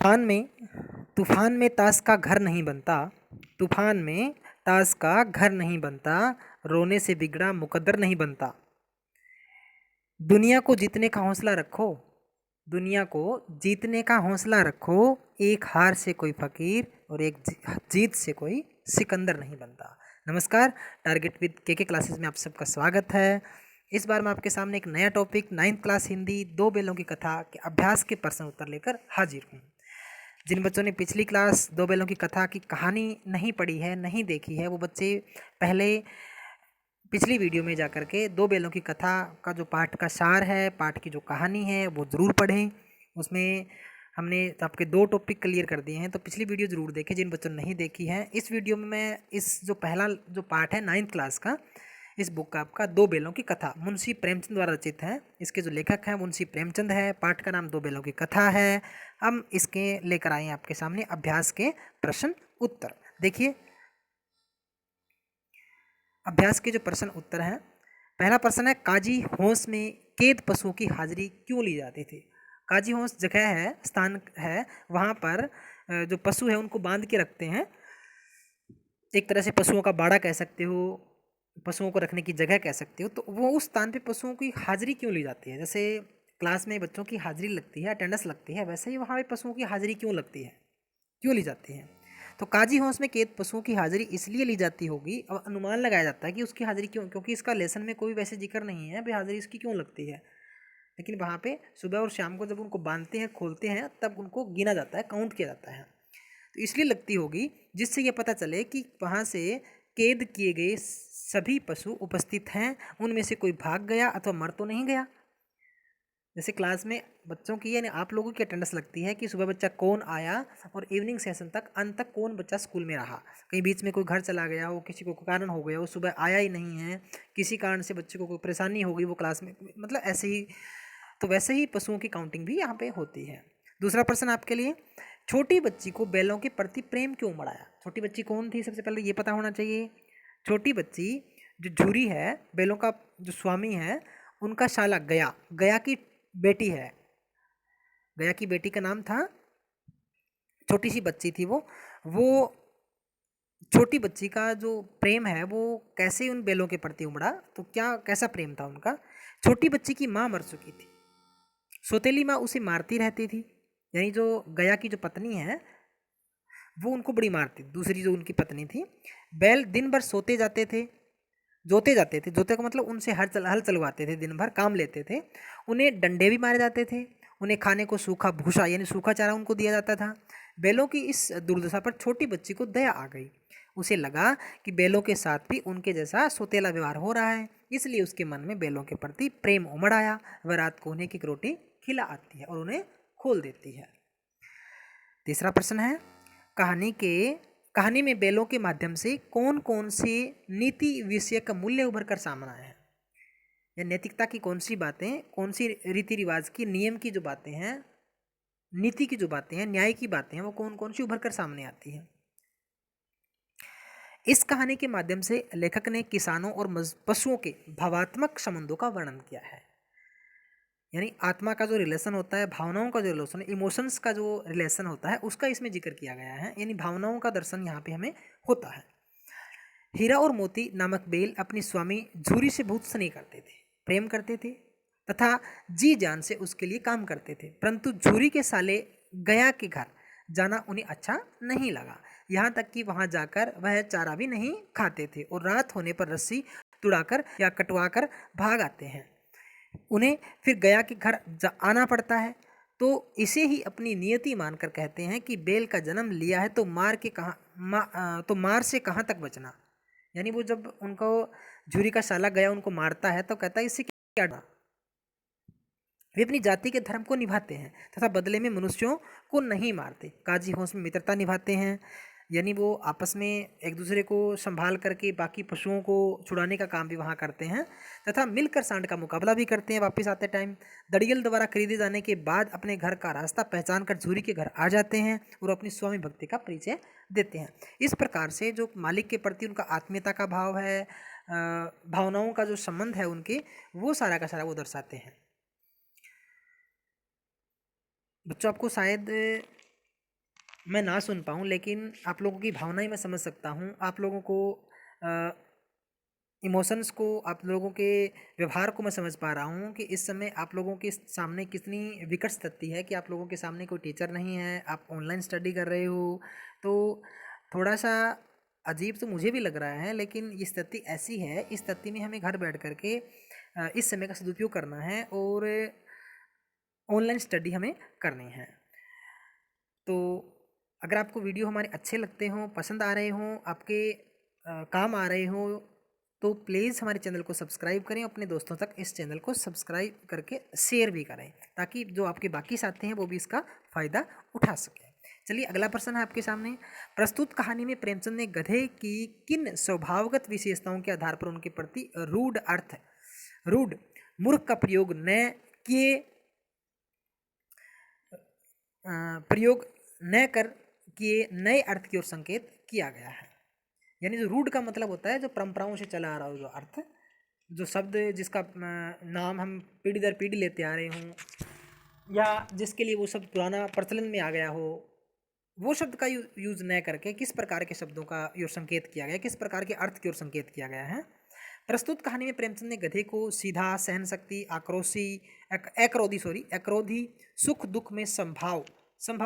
तूफान में ताश का घर नहीं बनता। तूफान में ताश का घर नहीं बनता। रोने से बिगड़ा मुकद्दर नहीं बनता। दुनिया को जीतने का हौसला रखो। दुनिया को जीतने का हौसला रखो। एक हार से कोई फकीर और एक जीत से कोई सिकंदर नहीं बनता। नमस्कार, टारगेट विद के क्लासेस में आप सबका स्वागत है। इस बार मैं आपके सामने एक नया टॉपिक 9th क्लास हिंदी दो बेलों की कथा के अभ्यास के प्रश्न उत्तर लेकर हाजिर हूँ। जिन बच्चों ने पिछली क्लास दो बेलों की कथा की कहानी नहीं पढ़ी है, नहीं देखी है, वो बच्चे पहले पिछली वीडियो में जाकर के दो बेलों की कथा का जो पाठ का सार है, पाठ की जो कहानी है, वो ज़रूर पढ़ें। उसमें हमने आपके दो टॉपिक क्लियर कर दिए हैं, तो पिछली वीडियो ज़रूर देखें जिन बच्चों ने नहीं देखी है। इस वीडियो में मैं इस जो पहला जो पाठ है 9th क्लास का, इस बुक का आपका दो बेलों की कथा मुंशी प्रेमचंद द्वारा रचित है। इसके जो लेखक हैं मुंशी प्रेमचंद है। पाठ का नाम दो बेलों की कथा है। हम इसके लेकर आए हैं आपके सामने अभ्यास के प्रश्न उत्तर। देखिए, अभ्यास के जो प्रश्न उत्तर हैं, पहला प्रश्न है, काजी होंस में कैद पशुओं की हाजिरी क्यों ली जाती थी। काजी होंस जगह है, स्थान है, वहाँ पर जो पशु है उनको बांध के रखते हैं। एक तरह से पशुओं का बाड़ा कह सकते हो, पशुओं को रखने की जगह कह सकते हो। तो वो उस स्थान पे पशुओं की हाजिरी क्यों ली जाती है। जैसे क्लास में बच्चों की हाजिरी लगती है, अटेंडेंस लगती है, वैसे ही वहाँ पे पशुओं की हाजिरी क्यों लगती है, क्यों ली जाती है। तो काजी हाउस में कैद पशुओं की हाजिरी इसलिए ली जाती होगी, और अनुमान लगाया जाता है कि उसकी हाजिरी क्यों, क्योंकि इसका लेसन में कोई वैसे जिक्र नहीं है भाई हाजिरी इसकी क्यों लगती है। लेकिन वहाँ पे सुबह और शाम को जब उनको बांधते हैं, खोलते हैं, तब उनको गिना जाता है, काउंट किया जाता है। तो इसलिए लगती होगी जिससे ये पता चले कि वहाँ से कैद किए गए सभी पशु उपस्थित हैं, उनमें से कोई भाग गया अथवा मर तो नहीं गया। जैसे क्लास में बच्चों की यानी आप लोगों की अटेंडेंस लगती है कि सुबह बच्चा कौन आया और इवनिंग सेशन तक अंत तक कौन बच्चा स्कूल में रहा। कहीं बीच में कोई घर चला गया हो, किसी को कोई कारण हो गया हो, सुबह आया ही नहीं है, किसी कारण से बच्चे को कोई परेशानी हो गई, वो क्लास में मतलब ऐसे ही। तो वैसे ही पशुओं की काउंटिंग भी यहाँ पे होती है। दूसरा प्रश्न आपके लिए, छोटी बच्ची को बैलों के प्रति प्रेम क्यों बढ़ाया। छोटी बच्ची कौन थी, सबसे पहले ये पता होना चाहिए। छोटी बच्ची जो झूरी है, बैलों का जो स्वामी है, उनका शाला गया, गया की बेटी है। गया की बेटी का नाम था, छोटी सी बच्ची थी वो छोटी बच्ची का जो प्रेम है वो कैसे उन बैलों के प्रति उमड़ा, तो क्या कैसा प्रेम था उनका। छोटी बच्ची की माँ मर चुकी थी, सौतेली माँ उसे मारती रहती थी। यानी जो गया की जो पत्नी है वो उनको बड़ी मारती, दूसरी जो उनकी पत्नी थी। बैल दिन भर सोते जाते थे, जोते जाते थे, जोते का मतलब उनसे हल चलवाते थे, दिन भर काम लेते थे। उन्हें डंडे भी मारे जाते थे। उन्हें खाने को सूखा भूसा यानी सूखा चारा उनको दिया जाता था। बैलों की इस दुर्दशा पर छोटी बच्ची को दया आ गई। उसे लगा कि बैलों के साथ भी उनके जैसा सोतेला व्यवहार हो रहा है, इसलिए उसके मन में बैलों के प्रति प्रेम उमड़ आया। वह रात को उन्हें एक रोटी खिला आती है और उन्हें खोल देती है। तीसरा प्रश्न है, कहानी में बैलों के माध्यम से कौन कौन से नीति विषय का मूल्य उभर कर सामने आए हैं। या नैतिकता की कौन सी बातें, कौन सी रीति रिवाज की, नियम की जो बातें हैं, नीति की जो बातें हैं, न्याय की बातें हैं, वो कौन कौन सी उभर कर सामने आती हैं। इस कहानी के माध्यम से लेखक ने किसानों और पशुओं के भावात्मक संबंधों का वर्णन किया है। यानी आत्मा का जो रिलेशन होता है, भावनाओं का जो रिलेशन है, इमोशंस का जो रिलेशन होता है, उसका इसमें जिक्र किया गया है। यानी भावनाओं का दर्शन यहाँ पे हमें होता है। हीरा और मोती नामक बेल अपनी स्वामी झूरी से बहुत स्नेह करते थे, प्रेम करते थे तथा जी जान से उसके लिए काम करते थे, परंतु झूरी के साले गया के घर जाना उन्हें अच्छा नहीं लगा। यहाँ तक कि वहाँ जाकर वह चारा भी नहीं खाते थे और रात होने पर रस्सी तुड़ाकर या कटवाकर भाग आते हैं। उन्हें फिर गया के घर आना पड़ता है। तो इसे ही अपनी नियति मानकर कहते हैं कि बैल का जन्म लिया है तो मार से कहाँ तक बचना। यानी वो जब उनको झूरी का साला गया उनको मारता है तो कहता है इससे क्या डरना। वे अपनी जाति के धर्म को निभाते हैं तथा बदले में मनुष्यों को नहीं मारते। काजी होंस में मित्रता निभाते हैं, यानी वो आपस में एक दूसरे को संभाल करके बाकी पशुओं को छुड़ाने का काम भी वहाँ करते हैं तथा मिलकर सांड का मुकाबला भी करते हैं। वापस आते टाइम दड़ियल द्वारा खरीदे जाने के बाद अपने घर का रास्ता पहचान कर झूरी के घर आ जाते हैं और अपनी स्वामी भक्ति का परिचय देते हैं। इस प्रकार से जो मालिक के प्रति उनका आत्मीयता का भाव है, भावनाओं का जो संबंध है उनके, वो सारा का सारा वो दर्शाते हैं। बच्चों, आपको शायद मैं ना सुन पाऊँ, लेकिन आप लोगों की भावनाएं मैं समझ सकता हूँ, आप लोगों को इमोशंस को, आप लोगों के व्यवहार को मैं समझ पा रहा हूँ कि इस समय आप लोगों के सामने कितनी विकट स्थिति है कि आप लोगों के सामने कोई टीचर नहीं है, आप ऑनलाइन स्टडी कर रहे हो। तो थोड़ा सा अजीब तो मुझे भी लग रहा है, लेकिन ये स्थिति ऐसी है, इस स्थिति में हमें घर बैठ करके इस समय का सदुपयोग करना है और ऑनलाइन स्टडी हमें करनी है। तो अगर आपको वीडियो हमारे अच्छे लगते हों, पसंद आ रहे हों, आपके काम आ रहे हों, तो प्लीज़ हमारे चैनल को सब्सक्राइब करें, अपने दोस्तों तक इस चैनल को सब्सक्राइब करके शेयर भी करें, ताकि जो आपके बाकी साथी हैं वो भी इसका फ़ायदा उठा सकें। चलिए अगला प्रश्न है आपके सामने। प्रस्तुत कहानी में प्रेमचंद ने गधे की किन स्वभावगत विशेषताओं के आधार पर उनके प्रति रूढ़ मूर्ख का प्रयोग न कर किए नए अर्थ की ओर संकेत किया गया है। यानी जो रूढ़ का मतलब होता है जो परंपराओं से चला आ रहा हो, जो अर्थ, जो शब्द जिसका नाम हम पीढ़ी दर पीढ़ी लेते आ रहे हों, या जिसके लिए वो शब्द पुराना प्रचलन में आ गया हो, वो शब्द का यूज न करके किस प्रकार के शब्दों का ओर संकेत किया गया, किस प्रकार के अर्थ की ओर संकेत किया गया है। प्रस्तुत कहानी में प्रेमचंद ने गधे को सीधा, सहन शक्ति, एक्रोधी, सुख दुख में संभाव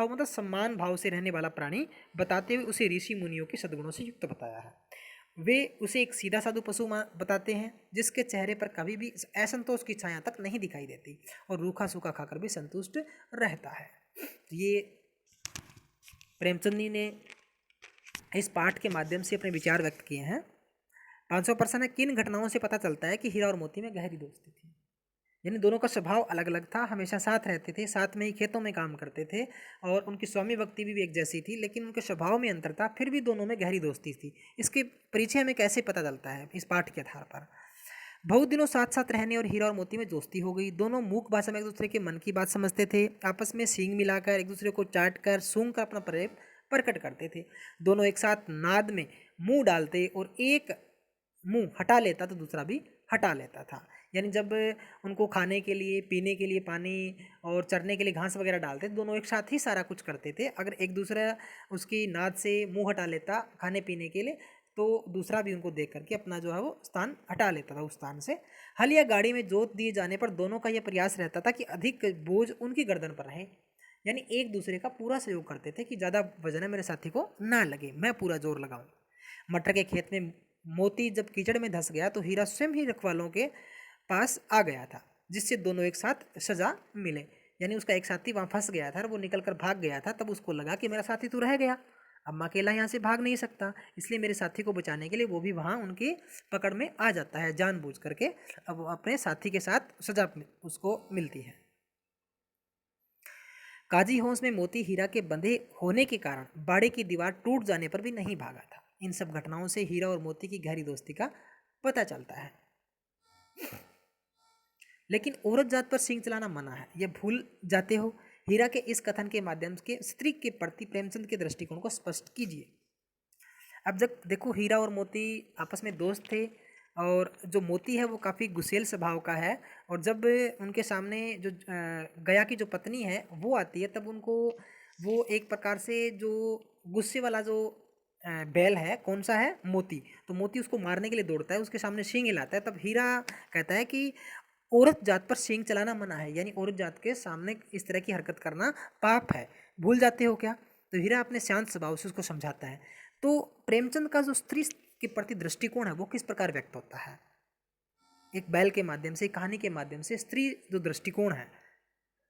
मतलब सम्मान भाव से रहने वाला प्राणी बताते हुए उसे ऋषि मुनियों के सद्गुणों से युक्त बताया है। वे उसे एक सीधा साधु पशु बताते हैं जिसके चेहरे पर कभी भी असंतोष की छाया तक नहीं दिखाई देती और रूखा सूखा खाकर भी संतुष्ट रहता है। ये प्रेमचंद जी ने इस पाठ के माध्यम से अपने विचार व्यक्त किए हैं। 500 प्रश्न है, किन घटनाओं से पता चलता है कि हीरा और मोती में गहरी दोस्ती थी। यानी दोनों का स्वभाव अलग अलग था, हमेशा साथ रहते थे, साथ में ही खेतों में काम करते थे और उनकी स्वामी भक्ति भी एक जैसी थी, लेकिन उनके स्वभाव में अंतर था, फिर भी दोनों में गहरी दोस्ती थी। इसके परिचय हमें कैसे पता चलता है? इस पाठ के आधार पर बहुत दिनों साथ साथ रहने और हीरा और मोती में दोस्ती हो गई। दोनों मूक भाषा में एक दूसरे के मन की बात समझते थे, आपस में सींग मिलाकर एक दूसरे को चाट कर सूंघ कर अपना प्रेम प्रकट करते थे। दोनों एक साथ नाद में मुंह डालते और एक मुंह हटा लेता तो दूसरा भी हटा लेता था। यानी जब उनको खाने के लिए, पीने के लिए पानी और चरने के लिए घास वगैरह डालते, दोनों एक साथ ही सारा कुछ करते थे। अगर एक दूसरा उसकी नाद से मुंह हटा लेता खाने पीने के लिए, तो दूसरा भी उनको देख करके अपना जो है वो स्थान हटा लेता था उस स्थान से। हल या गाड़ी में जोत दिए जाने पर दोनों का यह प्रयास रहता था कि अधिक बोझ उनकी गर्दन पर रहे। यानी एक दूसरे का पूरा सहयोग करते थे कि ज़्यादा वजन है मेरे साथी को ना लगे, मैं पूरा जोर लगाऊं। मटर के खेत में मोती जब कीचड़ में धंस गया तो हीरा स्वयं ही रखवालों के पास आ गया था, जिससे दोनों एक साथ सजा मिले। यानी उसका एक साथी वहाँ फंस गया था और वो निकल कर भाग गया था, तब उसको लगा कि मेरा साथी तो रह गया, अब मैं अकेला यहाँ से भाग नहीं सकता, इसलिए मेरे साथी को बचाने के लिए वो भी वहाँ उनकी पकड़ में आ जाता है जानबूझ करके। अब वो अपने साथी के साथ सजा उसको मिलती है। काजी होश में मोती हीरा के बंधे होने के कारण बाड़े की दीवार टूट जाने पर भी नहीं भागा था। इन सब घटनाओं से हीरा और मोती की गहरी दोस्ती का पता चलता है। लेकिन औरत जात पर सींग चलाना मना है, यह भूल जाते हो। हीरा के इस कथन के माध्यम से स्त्री के प्रति प्रेमचंद के दृष्टिकोण को स्पष्ट कीजिए। अब जब देखो, हीरा और मोती आपस में दोस्त थे और जो मोती है वो काफ़ी गुस्सेल स्वभाव का है, और जब उनके सामने जो गया की जो पत्नी है वो आती है, तब उनको वो एक प्रकार से जो गुस्से वाला जो बैल है, कौन सा है, मोती, तो मोती उसको मारने के लिए दौड़ता है, उसके सामने सींग हिलाता है। तब हीरा कहता है कि औरत जात पर सींग चलाना मना है, यानी औरत जात के सामने इस तरह की हरकत करना पाप है, भूल जाते हो क्या? तो हीरा अपने शांत स्वभाव से उसको समझाता है। तो प्रेमचंद का जो स्त्री के प्रति दृष्टिकोण है वो किस प्रकार व्यक्त होता है? एक बैल के माध्यम से, कहानी के माध्यम से स्त्री जो दृष्टिकोण है,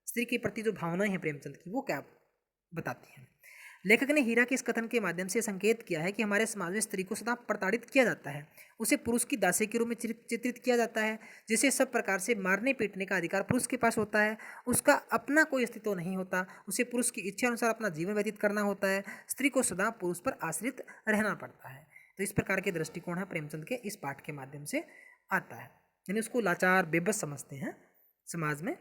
स्त्री के प्रति जो भावनाएं हैं प्रेमचंद की, वो क्या बताती हैं? लेखक ने हीरा के इस कथन के माध्यम से संकेत किया है कि हमारे समाज में स्त्री को सदा प्रताड़ित किया जाता है, उसे पुरुष की दासी के रूप में चित्रित किया जाता है, जिसे सब प्रकार से मारने पीटने का अधिकार पुरुष के पास होता है। उसका अपना कोई अस्तित्व नहीं होता, उसे पुरुष की इच्छा अनुसार अपना जीवन व्यतीत करना होता है, स्त्री को सदा पुरुष पर आश्रित रहना पड़ता है। तो इस प्रकार के दृष्टिकोण है प्रेमचंद के इस पाठ के माध्यम से आता है। यानी उसको लाचार, बेबस समझते हैं समाज में।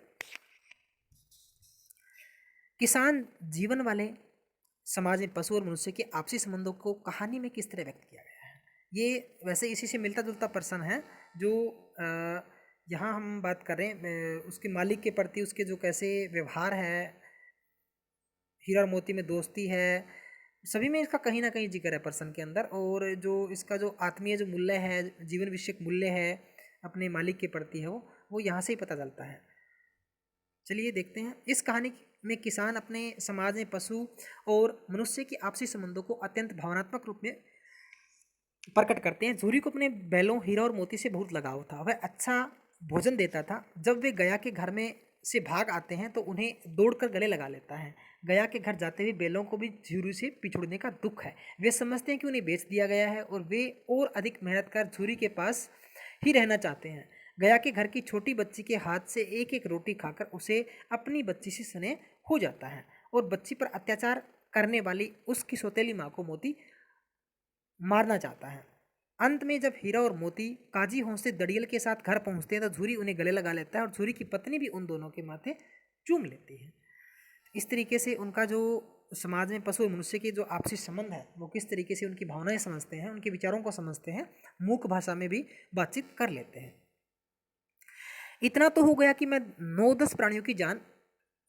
किसान जीवन वाले समाज में पशु और मनुष्य के आपसी संबंधों को कहानी में किस तरह व्यक्त किया गया है? ये वैसे इसी से मिलता जुलता प्रश्न है जो यहाँ हम बात कर रहे हैं उसके मालिक के प्रति उसके जो कैसे व्यवहार है, हीरा और मोती में दोस्ती है, सभी में इसका कहीं ना कहीं जिक्र है पर्सन के अंदर। और जो इसका जो आत्मीय जो मूल्य है, जीवन विषयक मूल्य है अपने मालिक के प्रति है, वो यहाँ से ही पता चलता है। चलिए देखते हैं। इस कहानी में किसान अपने समाज में पशु और मनुष्य के आपसी संबंधों को अत्यंत भावनात्मक रूप में प्रकट करते हैं। झूरी को अपने बैलों, हीरा और मोती से बहुत लगाव था। वह अच्छा भोजन देता था। जब वे गया के घर में से भाग आते हैं तो उन्हें दौड़कर गले लगा लेता है। गया के घर जाते हुए बैलों को भी झूरी से पिछुड़ने का दुख है। वे समझते हैं कि उन्हें बेच दिया गया है और वे और अधिक मेहनत कर झूरी के पास ही रहना चाहते हैं। गया के घर की छोटी बच्ची के हाथ से एक एक रोटी खाकर उसे अपनी बच्ची से स्नेह हो जाता है और बच्ची पर अत्याचार करने वाली उसकी सौतेली माँ को मोती मारना चाहता है। अंत में जब हीरा और मोती काजी होंस से दड़ियल के साथ घर पहुंचते हैं तो झूरी उन्हें गले लगा लेता है और झूरी की पत्नी भी उन दोनों के माथे चूम लेती है। इस तरीके से उनका जो समाज में पशु और मनुष्य के जो आपसी संबंध है वो किस तरीके से उनकी भावनाएं समझते हैं, उनके विचारों को समझते हैं, मूक भाषा में भी बातचीत कर लेते हैं। इतना तो हो गया कि मैं 9-10 प्राणियों की जान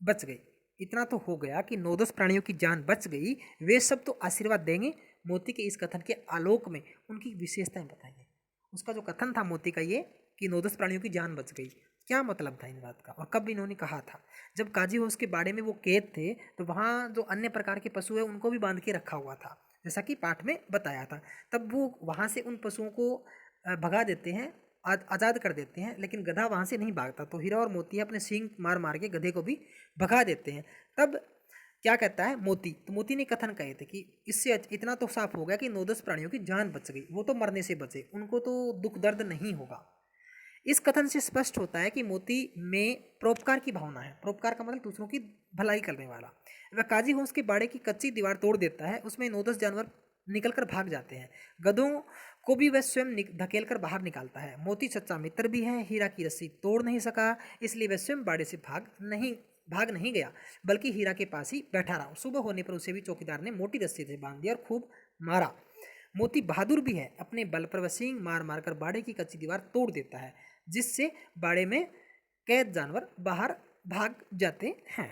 बच गई। इतना तो हो गया कि 9-10 प्राणियों की जान बच गई। वे सब तो आशीर्वाद देंगे। मोती के इस कथन के आलोक में उनकी विशेषताएं बताइए। उसका जो कथन था मोती का ये कि 9-10 प्राणियों की जान बच गई, क्या मतलब था इन बात का और कब इन्होंने कहा था? जब काजी होस के बाड़े में वो कैद थे तो वहाँ जो अन्य प्रकार के पशु है उनको भी बांध के रखा हुआ था, जैसा कि पाठ में बताया था। तब वो वहाँ से उन पशुओं को भगा देते हैं, आज़ाद कर देते हैं, लेकिन गधा वहाँ से नहीं भागता। तो हीरा और मोती अपने सींग मार मार के गधे को भी भगा देते हैं। तब क्या कहता है मोती? तो मोती ने कथन कहे थे कि इससे इतना तो साफ हो गया कि 9-10 प्राणियों की जान बच गई। वो तो मरने से बचे, उनको तो दुख दर्द नहीं होगा। इस कथन से स्पष्ट होता है कि मोती में परोपकार की भावना है। परोपकार का मतलब दूसरों की भलाई करने वाला। वह काजी होंस के बाड़े की कच्ची दीवार तोड़ देता है, उसमें 9-10 जानवर निकलकर भाग जाते हैं। गधों को भी वह स्वयं धकेल कर बाहर निकालता है। मोती सच्चा मित्र भी है। हीरा की रस्सी तोड़ नहीं सका, इसलिए वह स्वयं बाड़े से भाग नहीं गया, बल्कि हीरा के पास ही बैठा रहा। सुबह होने पर उसे भी चौकीदार ने मोटी रस्सी से बांध दिया और खूब मारा। मोती बहादुर भी है। अपने बल पर वह सींग मार मार कर बाड़े की कच्ची दीवार तोड़ देता है, जिससे बाड़े में कैद जानवर बाहर भाग जाते हैं।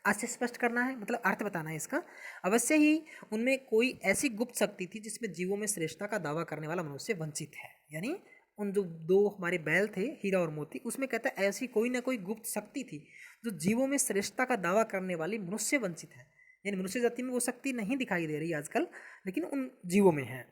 आज से स्पष्ट करना है, मतलब अर्थ बताना है इसका। अवश्य ही उनमें कोई ऐसी गुप्त शक्ति थी जिसमें जीवों में श्रेष्ठता का दावा करने वाला मनुष्य वंचित है। यानी उन जो 2 हमारे बैल थे हीरा और मोती, उसमें कहता है ऐसी कोई ना कोई गुप्त शक्ति थी जो जीवों में श्रेष्ठता का दावा करने वाली मनुष्य वंचित है। यानी मनुष्य जाति में वो शक्ति नहीं दिखाई दे रही आजकल, लेकिन उन जीवों में है।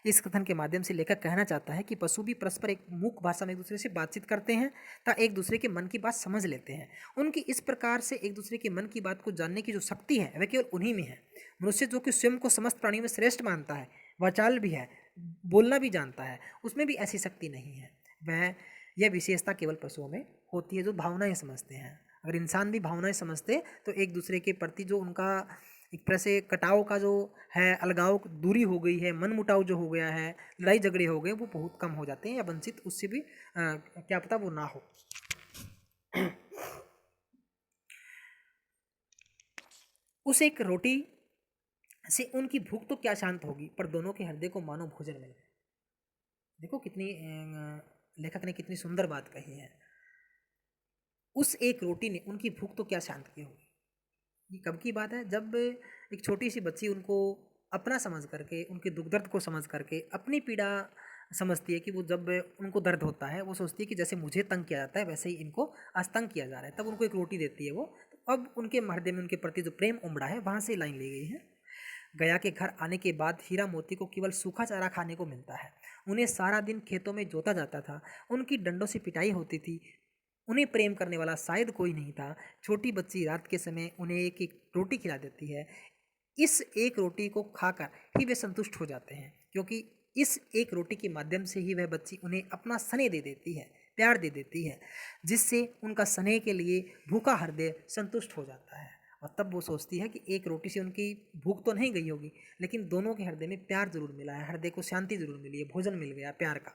इस कथन के माध्यम से लेखक कहना चाहता है कि पशु भी परस्पर एक मूक भाषा में एक दूसरे से बातचीत करते हैं तथा एक दूसरे के मन की बात समझ लेते हैं। उनकी इस प्रकार से एक दूसरे के मन की बात को जानने की जो शक्ति है वह केवल उन्हीं में है। मनुष्य जो कि स्वयं को समस्त प्राणियों में श्रेष्ठ मानता है, वाचाल भी है, बोलना भी जानता है, उसमें भी ऐसी शक्ति नहीं है। यह विशेषता केवल पशुओं में होती है जो भावनाएं समझते हैं। अगर इंसान भी भावनाएं समझते तो एक दूसरे के प्रति जो उनका एक तरह से कटाव का जो है, अलगाव दूरी हो गई है, मन मुटाव जो हो गया है, लड़ाई झगड़े हो गए, वो बहुत कम हो जाते हैं या वंचित उससे भी क्या पता वो ना हो। उस एक रोटी से उनकी भूख तो क्या शांत होगी, पर दोनों के हृदय को मानो भोजन मिल गया। देखो कितनी लेखक ने कितनी सुंदर बात कही है। उस एक रोटी ने उनकी भूख तो क्या शांत की होगी। ये कब की बात है? जब एक छोटी सी बच्ची उनको अपना समझ करके, उनके दुख दर्द को समझ करके, अपनी पीड़ा समझती है कि वो जब उनको दर्द होता है वो सोचती है कि जैसे मुझे तंग किया जाता है वैसे ही इनको आज तंग किया जा रहा है, तब उनको एक रोटी देती है वो। तो अब उनके हृदय में उनके प्रति जो प्रेम उमड़ा है वहाँ से लाइन ली गई है। गया के घर आने के बाद हीरा मोती को केवल सूखा चारा खाने को मिलता है। उन्हें सारा दिन खेतों में जोता जाता था, उनकी डंडों से पिटाई होती थी। उन्हें प्रेम करने वाला शायद कोई नहीं था। छोटी बच्ची रात के समय उन्हें एक एक रोटी खिला देती है। इस एक रोटी को खाकर ही वे संतुष्ट हो जाते हैं, क्योंकि इस एक रोटी के माध्यम से ही वह बच्ची उन्हें अपना स्नेह दे देती है, प्यार दे देती है, जिससे उनका स्नेह के लिए भूखा हृदय संतुष्ट हो जाता है। और तब वो सोचती है कि एक रोटी से उनकी भूख तो नहीं गई होगी, लेकिन दोनों के हृदय में प्यार जरूर मिला है, हृदय को शांति जरूर मिली है, भोजन मिल गया प्यार का।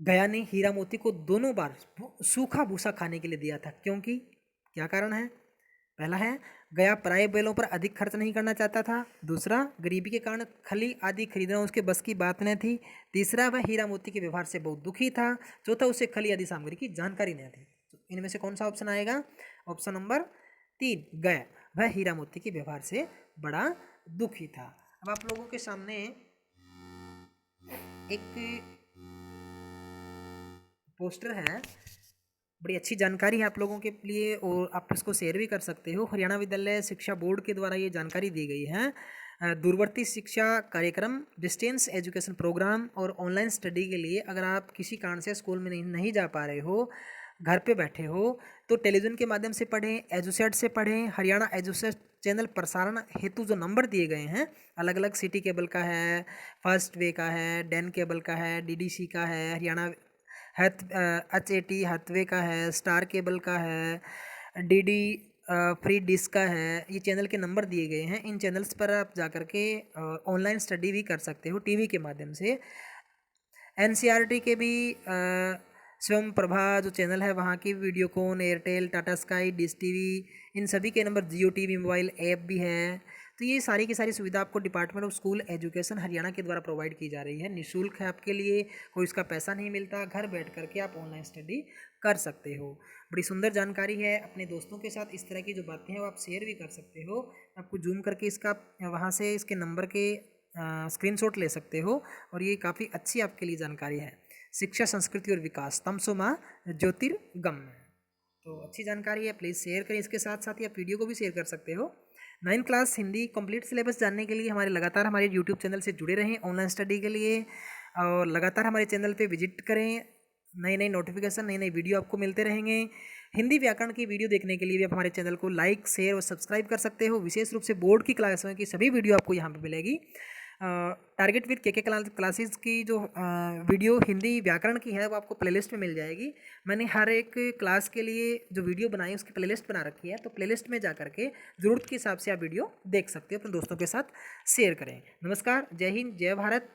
गया ने हीरा मोती को दोनों बार सूखा भूसा खाने के लिए दिया था, क्योंकि क्या कारण है? पहला है, गया पराये बैलों पर अधिक खर्च नहीं करना चाहता था। दूसरा, गरीबी के कारण खली आदि खरीदना उसके बस की बात न थी। तीसरा, वह हीरा मोती के व्यवहार से बहुत दुखी था। चौथा, उसे खली आदि सामग्री की जानकारी न थी। तो इनमें से कौन सा ऑप्शन आएगा? ऑप्शन नंबर 3 गया। वह हीरा मोती के व्यवहार से बड़ा दुखी था। अब आप लोगों के सामने एक पोस्टर है, बड़ी अच्छी जानकारी है आप लोगों के लिए और आप इसको शेयर भी कर सकते हो। हरियाणा विद्यालय शिक्षा बोर्ड के द्वारा ये जानकारी दी गई है। दूरवर्ती शिक्षा कार्यक्रम, डिस्टेंस एजुकेशन प्रोग्राम और ऑनलाइन स्टडी के लिए अगर आप किसी कारण से स्कूल में नहीं जा पा रहे हो, घर पे बैठे हो, तो टेलीविज़न के माध्यम से पढ़ें, एजुसेट से पढ़ें। हरियाणा एजुसेट चैनल प्रसारण हेतु जो नंबर दिए गए हैं, अलग अलग सिटी केबल का है, फर्स्ट वे का है, डैन केबल का है, डीडीसी का है, हरियाणा HAT हाथवे का है, स्टार केबल का है, DD फ्री डिश का है। ये चैनल के नंबर दिए गए हैं। इन चैनल्स पर आप जा कर के ऑनलाइन स्टडी भी कर सकते हो टीवी के माध्यम से। NCERT के भी स्वयं प्रभा जो चैनल है वहाँ की वीडियोकॉन, एयरटेल, टाटा स्काई, डिश टीवी, इन सभी के number, Jio TV mobile app भी है। तो ये सारी की सारी सुविधा आपको department of school education Haryana के द्वारा प्रोवाइड की जा रही है। निःशुल्क है आपके लिए, कोई इसका पैसा नहीं मिलता। घर बैठ करके आप ऑनलाइन स्टडी कर सकते हो। बड़ी सुंदर जानकारी है। अपने दोस्तों के साथ इस तरह की जो बातें हैं वो आप शेयर भी कर सकते हो। आपको जूम करके इसका वहाँ से इसके नंबर के स्क्रीनशॉट ले सकते हो और ये काफ़ी अच्छी आपके लिए जानकारी है। शिक्षा, संस्कृति और विकास, तमसो माँ ज्योतिर्गम्य। तो अच्छी जानकारी है, प्लीज़ शेयर करें। इसके साथ साथ ही आप वीडियो को भी शेयर कर सकते हो। 9th class Hindi complete syllabus जानने के लिए हमारे यूट्यूब चैनल से जुड़े रहें ऑनलाइन स्टडी के लिए, और लगातार हमारे चैनल पे विजिट करें। नई नई नोटिफिकेशन, नई नई वीडियो आपको मिलते रहेंगे। हिंदी व्याकरण की वीडियो देखने के लिए भी आप हमारे चैनल को लाइक, शेयर और सब्सक्राइब कर सकते हो। विशेष रूप से बोर्ड की क्लासों की सभी वीडियो आपको यहाँ पर मिलेगी। टारगेट विद के क्लासेस की जो वीडियो हिंदी व्याकरण की है वो आपको प्लेलिस्ट में मिल जाएगी। मैंने हर एक क्लास के लिए जो वीडियो बनाई उसकी प्लेलिस्ट बना रखी है, तो प्लेलिस्ट में जा करके ज़रूरत के हिसाब से आप वीडियो देख सकते हो। अपने दोस्तों के साथ शेयर करें। नमस्कार, जय हिंद, जय भारत।